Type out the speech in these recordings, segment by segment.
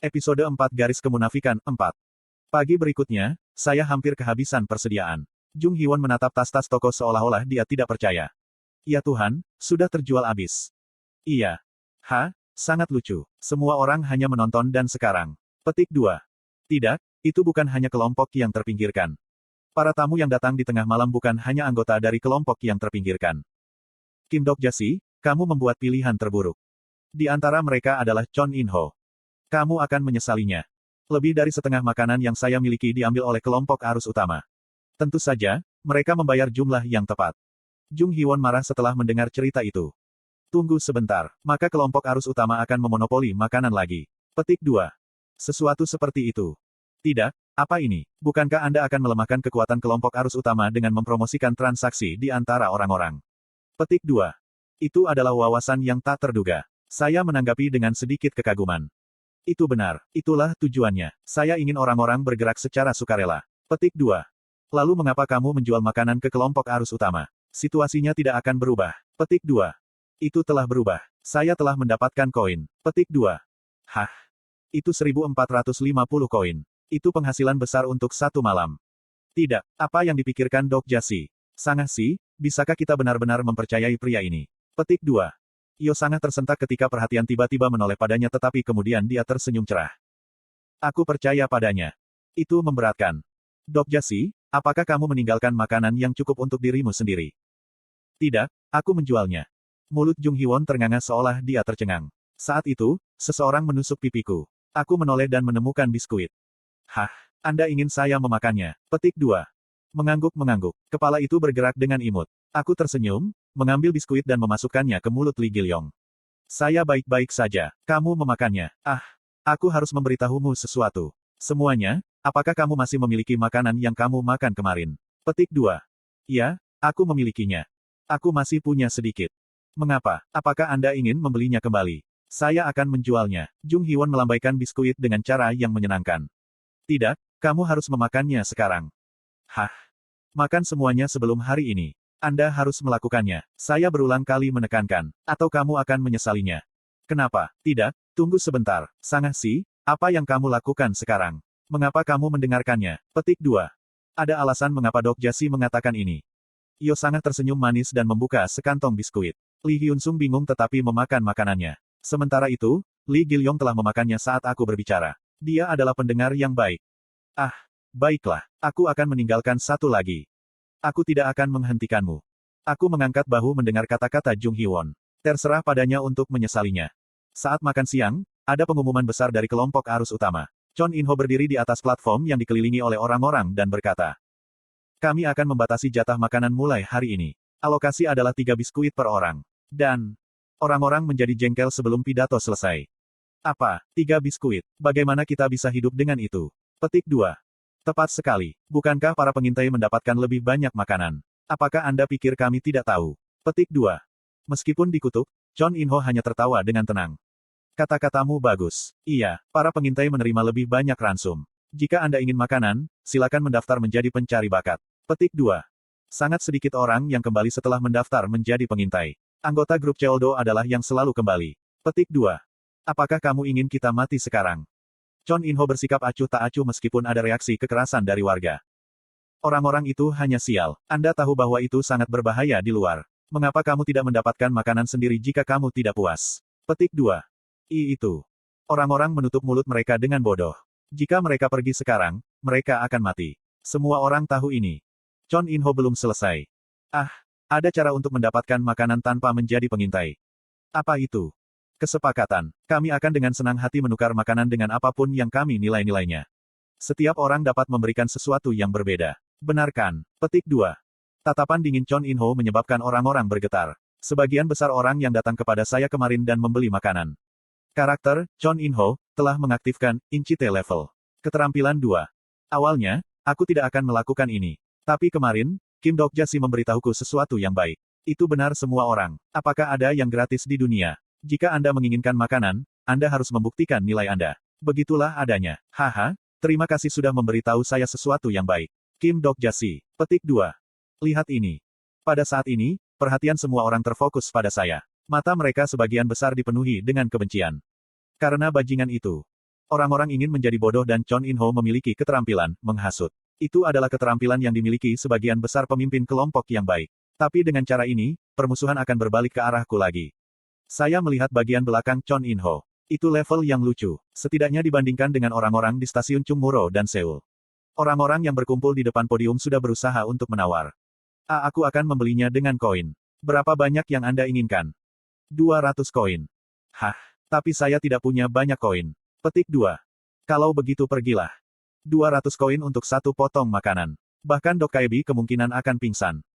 Episode 4 Garis Kemunafikan 4. Pagi berikutnya, saya hampir kehabisan persediaan. Jung Hee-won menatap tas-tas toko seolah-olah dia tidak percaya. Ya Tuhan, sudah terjual habis. Iya. Sangat lucu. Semua orang hanya menonton dan sekarang. Petik 2. Tidak, itu bukan hanya kelompok yang terpinggirkan. Para tamu yang datang di tengah malam bukan hanya anggota dari kelompok yang terpinggirkan. Kim Dok-jae, kamu membuat pilihan terburuk. Di antara mereka adalah Chon In-ho. Kamu akan menyesalinya. Lebih dari setengah makanan yang saya miliki diambil oleh kelompok arus utama. Tentu saja, mereka membayar jumlah yang tepat. Jung Hee-won marah setelah mendengar cerita itu. Tunggu sebentar, maka kelompok arus utama akan memonopoli makanan lagi. Petik 2. Sesuatu seperti itu. Tidak, apa ini? Bukankah Anda akan melemahkan kekuatan kelompok arus utama dengan mempromosikan transaksi di antara orang-orang? Petik 2. Itu adalah wawasan yang tak terduga. Saya menanggapi dengan sedikit kekaguman. Itu benar, itulah tujuannya. Saya ingin orang-orang bergerak secara sukarela. Petik 2. Lalu mengapa kamu menjual makanan ke kelompok arus utama? Situasinya tidak akan berubah. Petik 2. Itu telah berubah. Saya telah mendapatkan koin. Petik 2. Itu 1450 koin. Itu penghasilan besar untuk satu malam. Tidak, apa yang dipikirkan Dok-jae? Sang-si, bisakah kita benar-benar mempercayai pria ini? Petik 2. Yo sangat tersentak ketika perhatian tiba-tiba menoleh padanya tetapi kemudian dia tersenyum cerah. Aku percaya padanya. Itu memberatkan. Dok-jae, apakah kamu meninggalkan makanan yang cukup untuk dirimu sendiri? Tidak, aku menjualnya. Mulut Jung Hee-won ternganga seolah dia tercengang. Saat itu, seseorang menusuk pipiku. Aku menoleh dan menemukan biskuit. Anda ingin saya memakannya? Petik 2. Mengangguk-mengangguk. Kepala itu bergerak dengan imut. Aku tersenyum, mengambil biskuit dan memasukkannya ke mulut Lee Gil-yong. Saya baik-baik saja. Kamu memakannya. Aku harus memberitahumu sesuatu. Semuanya, apakah kamu masih memiliki makanan yang kamu makan kemarin? Petik 2. Ya, aku memilikinya. Aku masih punya sedikit. Mengapa? Apakah Anda ingin membelinya kembali? Saya akan menjualnya. Jung Hee-won melambaikan biskuit dengan cara yang menyenangkan. Tidak, kamu harus memakannya sekarang. Makan semuanya sebelum hari ini. Anda harus melakukannya. Saya berulang kali menekankan. Atau kamu akan menyesalinya. Kenapa? Tidak, tunggu sebentar. Sang-si, apa yang kamu lakukan sekarang? Mengapa kamu mendengarkannya? Petik 2. Ada alasan mengapa Dok-jae mengatakan ini. Yo sangat tersenyum manis dan membuka sekantong biskuit. Lee Hyun-sung bingung tetapi memakan makanannya. Sementara itu, Lee Gil-yong telah memakannya saat aku berbicara. Dia adalah pendengar yang baik. Baiklah, aku akan meninggalkan satu lagi. Aku tidak akan menghentikanmu. Aku mengangkat bahu mendengar kata-kata Jung Hee-won. Terserah padanya untuk menyesalinya. Saat makan siang, ada pengumuman besar dari kelompok arus utama. Chon In-ho berdiri di atas platform yang dikelilingi oleh orang-orang dan berkata, kami akan membatasi jatah makanan mulai hari ini. Alokasi adalah 3 biskuit per orang. Dan, orang-orang menjadi jengkel sebelum pidato selesai. Apa, 3 biskuit? Bagaimana kita bisa hidup dengan itu? Petik 2. Tepat sekali. Bukankah para pengintai mendapatkan lebih banyak makanan? Apakah Anda pikir kami tidak tahu? Petik 2. Meskipun dikutuk, Chon In-ho hanya tertawa dengan tenang. Kata-katamu bagus. Iya, para pengintai menerima lebih banyak ransum. Jika Anda ingin makanan, silakan mendaftar menjadi pencari bakat. Petik 2. Sangat sedikit orang yang kembali setelah mendaftar menjadi pengintai. Anggota grup Cheoldo adalah yang selalu kembali. Petik 2. Apakah kamu ingin kita mati sekarang? Chon In-ho bersikap acuh tak acuh meskipun ada reaksi kekerasan dari warga. Orang-orang itu hanya sial. Anda tahu bahwa itu sangat berbahaya di luar. Mengapa kamu tidak mendapatkan makanan sendiri jika kamu tidak puas? Petik 2. Itu. Orang-orang menutup mulut mereka dengan bodoh. Jika mereka pergi sekarang, mereka akan mati. Semua orang tahu ini. Chon In-ho belum selesai. Ada cara untuk mendapatkan makanan tanpa menjadi pengintai. Apa itu? Kesepakatan. Kami akan dengan senang hati menukar makanan dengan apapun yang kami nilai-nilainya. Setiap orang dapat memberikan sesuatu yang berbeda. Benarkan? Petik 2. Tatapan dingin Chon In-ho menyebabkan orang-orang bergetar. Sebagian besar orang yang datang kepada saya kemarin dan membeli makanan. Karakter, Chon In-ho, telah mengaktifkan Inchite level. Keterampilan 2. Awalnya, aku tidak akan melakukan ini. Tapi kemarin, Kim Dok-jae memberitahuku sesuatu yang baik. Itu benar semua orang. Apakah ada yang gratis di dunia? Jika Anda menginginkan makanan, Anda harus membuktikan nilai Anda. Begitulah adanya. Terima kasih sudah memberitahu saya sesuatu yang baik. Kim Dok-jae. Petik 2. Lihat ini. Pada saat ini, perhatian semua orang terfokus pada saya. Mata mereka sebagian besar dipenuhi dengan kebencian. Karena bajingan itu. Orang-orang ingin menjadi bodoh dan Chon In-ho memiliki keterampilan menghasut. Itu adalah keterampilan yang dimiliki sebagian besar pemimpin kelompok yang baik. Tapi dengan cara ini, permusuhan akan berbalik ke arahku lagi. Saya melihat bagian belakang Chon In-ho. Itu level yang lucu, setidaknya dibandingkan dengan orang-orang di stasiun Chungmuro dan Seoul. Orang-orang yang berkumpul di depan podium sudah berusaha untuk menawar. Aku akan membelinya dengan koin. Berapa banyak yang Anda inginkan? 200 koin. Hah, tapi saya tidak punya banyak koin. Petik 2. Kalau begitu pergilah. 200 koin untuk satu potong makanan. Bahkan Dok Kaebi kemungkinan akan pingsan.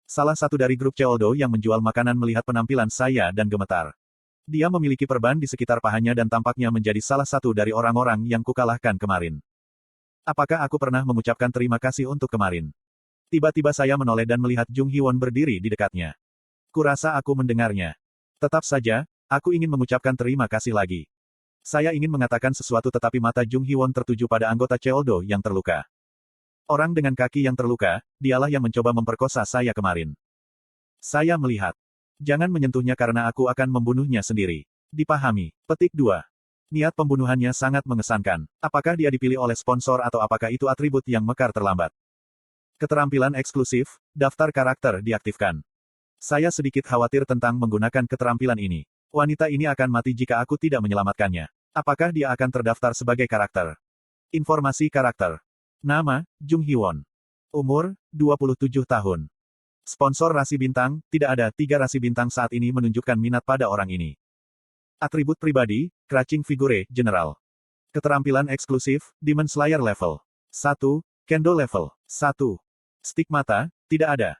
Salah satu dari grup Ceoldo yang menjual makanan melihat penampilan saya dan gemetar. Dia memiliki perban di sekitar pahanya dan tampaknya menjadi salah satu dari orang-orang yang kukalahkan kemarin. Apakah aku pernah mengucapkan terima kasih untuk kemarin? Tiba-tiba saya menoleh dan melihat Jung Hee-won berdiri di dekatnya. Kurasa aku mendengarnya. Tetap saja, aku ingin mengucapkan terima kasih lagi. Saya ingin mengatakan sesuatu tetapi mata Jung Hee-won tertuju pada anggota Ceoldo yang terluka. Orang dengan kaki yang terluka, dialah yang mencoba memperkosa saya kemarin. Saya melihat. Jangan menyentuhnya karena aku akan membunuhnya sendiri. Dipahami. Petik 2. Niat pembunuhannya sangat mengesankan. Apakah dia dipilih oleh sponsor atau apakah itu atribut yang mekar terlambat? Keterampilan eksklusif, daftar karakter diaktifkan. Saya sedikit khawatir tentang menggunakan keterampilan ini. Wanita ini akan mati jika aku tidak menyelamatkannya. Apakah dia akan terdaftar sebagai karakter? Informasi karakter. Nama, Jung Hee-won. Umur, 27 tahun. Sponsor rasi bintang, tidak ada 3 rasi bintang saat ini menunjukkan minat pada orang ini. Atribut pribadi, Crouching Figure, General. Keterampilan eksklusif, Demon Slayer level 1, Kendo level 1. Stigmata, tidak ada.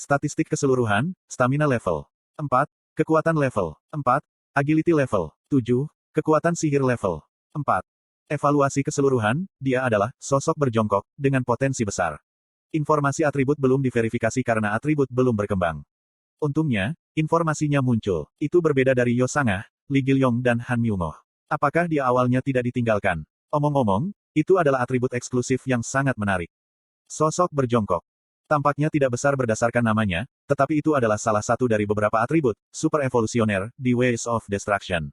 Statistik keseluruhan, Stamina level 4. Kekuatan level 4, Agility level 7, Kekuatan sihir level 4. Evaluasi keseluruhan, dia adalah sosok berjongkok, dengan potensi besar. Informasi atribut belum diverifikasi karena atribut belum berkembang. Untungnya, informasinya muncul. Itu berbeda dari Yo Sangah, Lee Gil-yong dan Han Myung-oh. Apakah dia awalnya tidak ditinggalkan? Omong-omong, itu adalah atribut eksklusif yang sangat menarik. Sosok berjongkok. Tampaknya tidak besar berdasarkan namanya, tetapi itu adalah salah satu dari beberapa atribut super evolusioner di Ways of Destruction.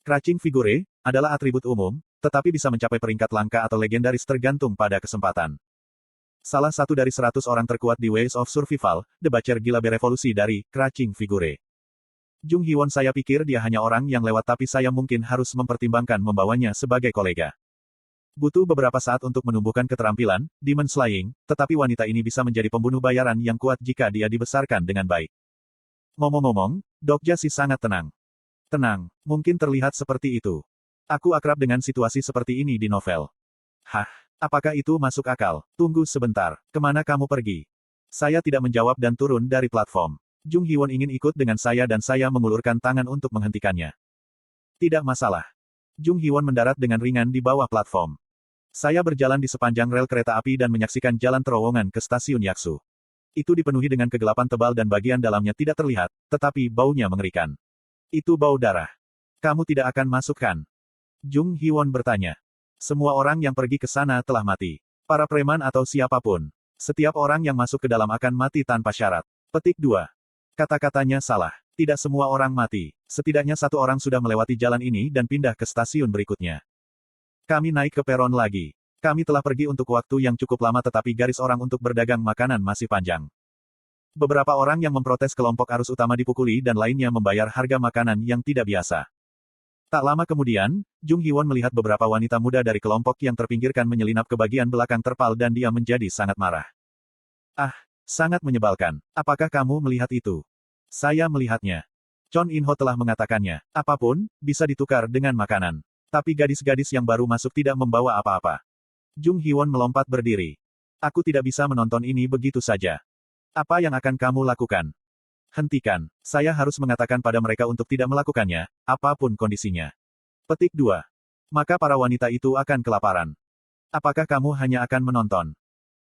Crouching Figure adalah atribut umum, tetapi bisa mencapai peringkat langka atau legendaris tergantung pada kesempatan. Salah satu dari 100 orang terkuat di Ways of Survival, The Butcher gila berevolusi dari Crouching Figure. Jung Hee-won saya pikir dia hanya orang yang lewat tapi saya mungkin harus mempertimbangkan membawanya sebagai kolega. Butuh beberapa saat untuk menumbuhkan keterampilan, Demon Slaying, tetapi wanita ini bisa menjadi pembunuh bayaran yang kuat jika dia dibesarkan dengan baik. Ngomong-ngomong, Dok Jasi sangat tenang. Tenang, mungkin terlihat seperti itu. Aku akrab dengan situasi seperti ini di novel. Hah, apakah itu masuk akal? Tunggu sebentar, kemana kamu pergi? Saya tidak menjawab dan turun dari platform. Jung Hee-won ingin ikut dengan saya dan saya mengulurkan tangan untuk menghentikannya. Tidak masalah. Jung Hee-won mendarat dengan ringan di bawah platform. Saya berjalan di sepanjang rel kereta api dan menyaksikan jalan terowongan ke stasiun Yaksu. Itu dipenuhi dengan kegelapan tebal dan bagian dalamnya tidak terlihat, tetapi baunya mengerikan. Itu bau darah. Kamu tidak akan masuk kan? Jung Hee-won bertanya. Semua orang yang pergi ke sana telah mati. Para preman atau siapapun. Setiap orang yang masuk ke dalam akan mati tanpa syarat. Petik 2. Kata-katanya salah. Tidak semua orang mati. Setidaknya satu orang sudah melewati jalan ini dan pindah ke stasiun berikutnya. Kami naik ke peron lagi. Kami telah pergi untuk waktu yang cukup lama tetapi garis orang untuk berdagang makanan masih panjang. Beberapa orang yang memprotes kelompok arus utama dipukuli dan lainnya membayar harga makanan yang tidak biasa. Tak lama kemudian, Jung Hee-won melihat beberapa wanita muda dari kelompok yang terpinggirkan menyelinap ke bagian belakang terpal dan dia menjadi sangat marah. Ah, sangat menyebalkan. Apakah kamu melihat itu? Saya melihatnya. Chon In-ho telah mengatakannya. Apapun, bisa ditukar dengan makanan. Tapi gadis-gadis yang baru masuk tidak membawa apa-apa. Jung Hee-won melompat berdiri. Aku tidak bisa menonton ini begitu saja. Apa yang akan kamu lakukan? Hentikan. Saya harus mengatakan pada mereka untuk tidak melakukannya, apapun kondisinya. Petik 2. Maka para wanita itu akan kelaparan. Apakah kamu hanya akan menonton?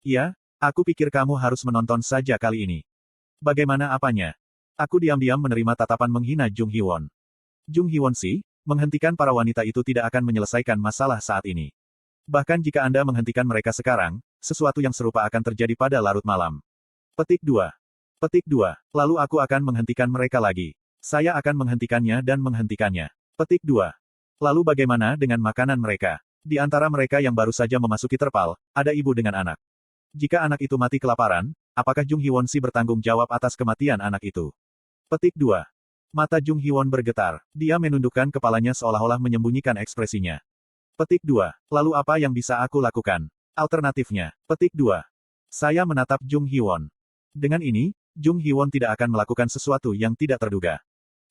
Ya, aku pikir kamu harus menonton saja kali ini. Bagaimana apanya? Aku diam-diam menerima tatapan menghina Jung Hee-won. Jung Hee-won sih, menghentikan para wanita itu tidak akan menyelesaikan masalah saat ini. Bahkan jika Anda menghentikan mereka sekarang, sesuatu yang serupa akan terjadi pada larut malam. Petik 2. Petik 2. Lalu aku akan menghentikan mereka lagi. Saya akan menghentikannya dan menghentikannya. Petik 2. Lalu bagaimana dengan makanan mereka? Di antara mereka yang baru saja memasuki terpal, ada ibu dengan anak. Jika anak itu mati kelaparan, apakah Jung Hee-won bertanggung jawab atas kematian anak itu? Petik 2. Mata Jung Hee-won bergetar. Dia menundukkan kepalanya seolah-olah menyembunyikan ekspresinya. Petik 2. Lalu apa yang bisa aku lakukan? Alternatifnya. Petik 2. Saya menatap Jung Hee-won. Dengan ini, Jung Hee-won tidak akan melakukan sesuatu yang tidak terduga.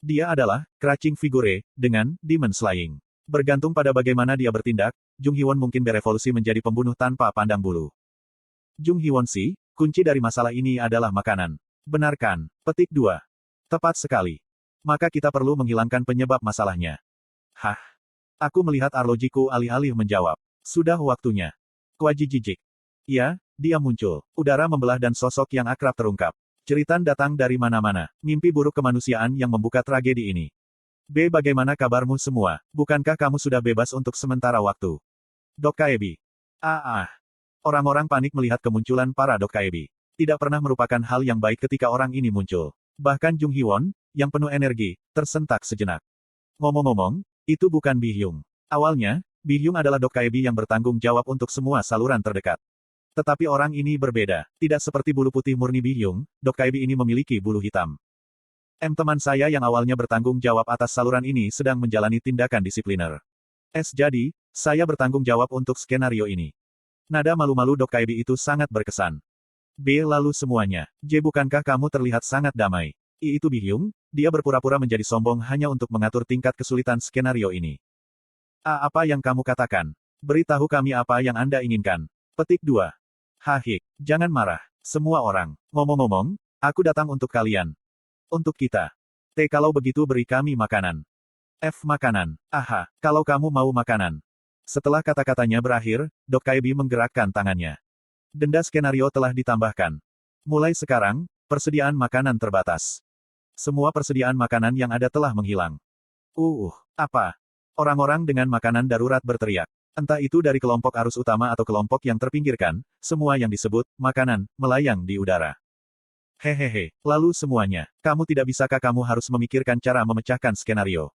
Dia adalah crouching figure dengan demon slaying. Bergantung pada bagaimana dia bertindak, Jung Hee-won mungkin berevolusi menjadi pembunuh tanpa pandang bulu. Jung Hee-won, kunci dari masalah ini adalah makanan. Benarkan? Petik 2. Tepat sekali. Maka kita perlu menghilangkan penyebab masalahnya. Hah? Aku melihat arlojiku alih-alih menjawab. Sudah waktunya. Kwaji jijik. Ya, dia muncul. Udara membelah dan sosok yang akrab terungkap. Jeritan datang dari mana-mana. Mimpi buruk kemanusiaan yang membuka tragedi ini. B. Bagaimana kabarmu semua? Bukankah kamu sudah bebas untuk sementara waktu? Dok Kaebi. Orang-orang panik melihat kemunculan para Dok Kaebi. Tidak pernah merupakan hal yang baik ketika orang ini muncul. Bahkan Jung Hee-won, yang penuh energi, tersentak sejenak. Ngomong-ngomong, itu bukan Bi Hyung. Awalnya, Bi Hyung adalah Dok Kaebi yang bertanggung jawab untuk semua saluran terdekat. Tetapi orang ini berbeda. Tidak seperti bulu putih murni Bi Hyung, Dok Kaebi ini memiliki bulu hitam. Teman saya yang awalnya bertanggung jawab atas saluran ini sedang menjalani tindakan disipliner. Jadi, saya bertanggung jawab untuk skenario ini. Nada malu-malu Dok Kaebi itu sangat berkesan. B. Lalu semuanya. J. Bukankah kamu terlihat sangat damai? I. Itu Bi Hyung, dia berpura-pura menjadi sombong hanya untuk mengatur tingkat kesulitan skenario ini. A. Apa yang kamu katakan? Beritahu kami apa yang Anda inginkan. Petik 2. Hahik, jangan marah. Semua orang. Ngomong-ngomong, aku datang untuk kalian. Untuk kita. T. Kalau begitu beri kami makanan. F. Makanan. Aha, kalau kamu mau makanan. Setelah kata-katanya berakhir, Dok Kaebi menggerakkan tangannya. Denda skenario telah ditambahkan. Mulai sekarang, persediaan makanan terbatas. Semua persediaan makanan yang ada telah menghilang. Apa? Orang-orang dengan makanan darurat berteriak. Entah itu dari kelompok arus utama atau kelompok yang terpinggirkan, semua yang disebut makanan melayang di udara. Hehehe, lalu semuanya, bisakah kamu harus memikirkan cara memecahkan skenario?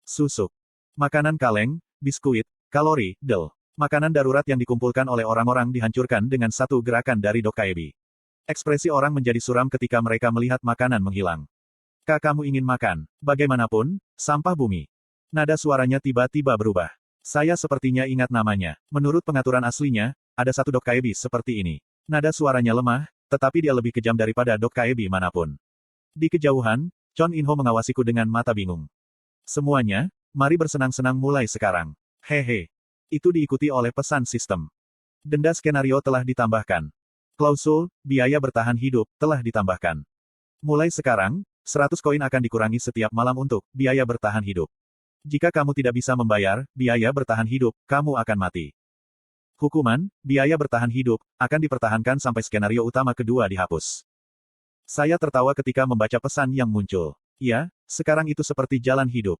Susuk. Makanan kaleng, biskuit, kalori, makanan darurat yang dikumpulkan oleh orang-orang dihancurkan dengan satu gerakan dari Dok Kaebi. Ekspresi orang menjadi suram ketika mereka melihat makanan menghilang. Kamu ingin makan, bagaimanapun, sampah bumi. Nada suaranya tiba-tiba berubah. Saya sepertinya ingat namanya. Menurut pengaturan aslinya, ada satu Dok Kaebi seperti ini. Nada suaranya lemah, tetapi dia lebih kejam daripada Dok Kaebi manapun. Di kejauhan, Chon In-ho mengawasiku dengan mata bingung. Semuanya, mari bersenang-senang mulai sekarang. Hehe. Itu diikuti oleh pesan sistem. Denda skenario telah ditambahkan. Klausul, biaya bertahan hidup, telah ditambahkan. Mulai sekarang, 100 koin akan dikurangi setiap malam untuk biaya bertahan hidup. Jika kamu tidak bisa membayar biaya bertahan hidup, kamu akan mati. Hukuman, biaya bertahan hidup, akan dipertahankan sampai skenario utama kedua dihapus. Saya tertawa ketika membaca pesan yang muncul. Ya, sekarang itu seperti jalan hidup.